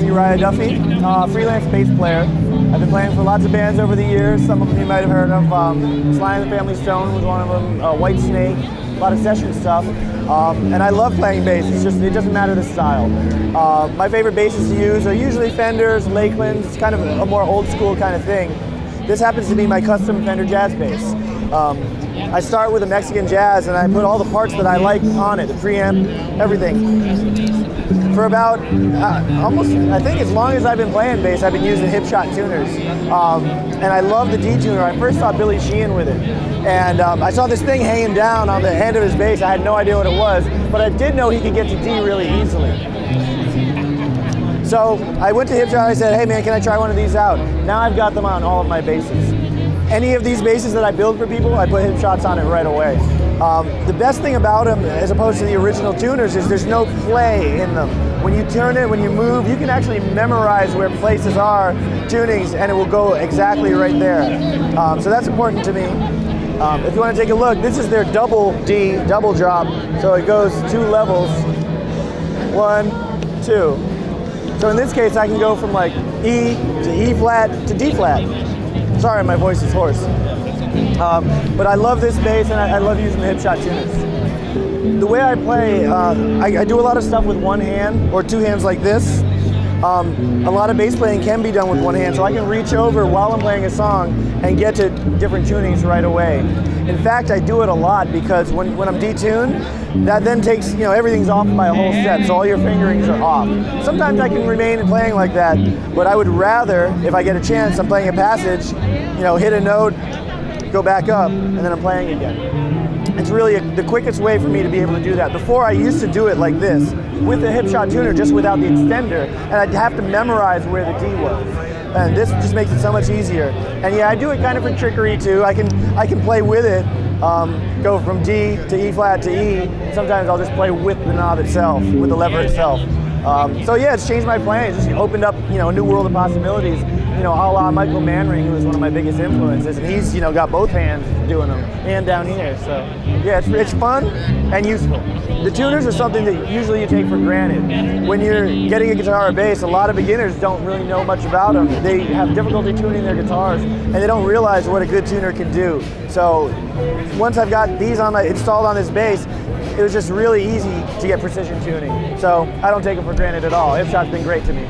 I'm Uriah Duffy, freelance bass player. I've been playing for lots of bands over the years. Some of them you might have heard of. Sly and the Family Stone was one of them, White Snake, a lot of session stuff. And I love playing bass. It's just, it doesn't matter the style. My favorite basses to use are usually Fenders, Lakelands. It's kind of a more old school kind of thing. This happens to be my custom Fender jazz bass. I start with a Mexican jazz and I put all the parts that I like on it, the preamp, everything. For about almost, I think as long as I've been playing bass, I've been using Hipshot tuners. And I love the D tuner. I first saw Billy Sheehan with it. And I saw this thing hanging down on the end of his bass. I had no idea what it was, but I did know he could get to D really easily. So I went to Hipshot and I said, hey man, can I try one of these out? Now I've got them on all of my basses. Any of these basses that I build for people, I put Hipshots on it right away. The best thing about them, as opposed to the original tuners, is there's no play in them. When you turn it, when you move, you can actually memorize where places are, tunings, and it will go exactly right there. So that's important to me. If you want to take a look, this is their double D, double drop. So it goes 2 levels, 1, 2. So in this case, I can go from like E to E flat to D flat. Sorry, my voice is hoarse. But I love this bass and I love using the Hipshot tuners. The way I play, I do a lot of stuff with one hand or 2 hands like this. A lot of bass playing can be done with one hand, so I can reach over while I'm playing a song and get to different tunings right away. In fact, I do it a lot because when I'm detuned, that then takes, everything's off by a whole step, so all your fingerings are off. Sometimes I can remain playing like that, but I would rather, if I get a chance, I'm playing a passage, hit a note, go back up, and then I'm playing again. It's really the quickest way for me to be able to do that. Before, I used to do it like this, with the Hipshot tuner, just without the extender, and I'd have to memorize where the D was. And this just makes it so much easier. And yeah, I do it kind of for trickery too. I can play with it, go from D to E flat to E. Sometimes I'll just play with the knob itself, with the lever itself. So yeah, it's changed my playing. It's just opened up, a new world of possibilities. A la Michael Manring, who was one of my biggest influences, and he's, got both hands doing them, and down here. So yeah, it's fun and useful. The tuners are something that usually you take for granted. When you're getting a guitar or bass, a lot of beginners don't really know much about them. They have difficulty tuning their guitars, and they don't realize what a good tuner can do. So once I've got these installed on this bass, it was just really easy to get precision tuning. So I don't take it for granted at all. Hipshot's been great to me.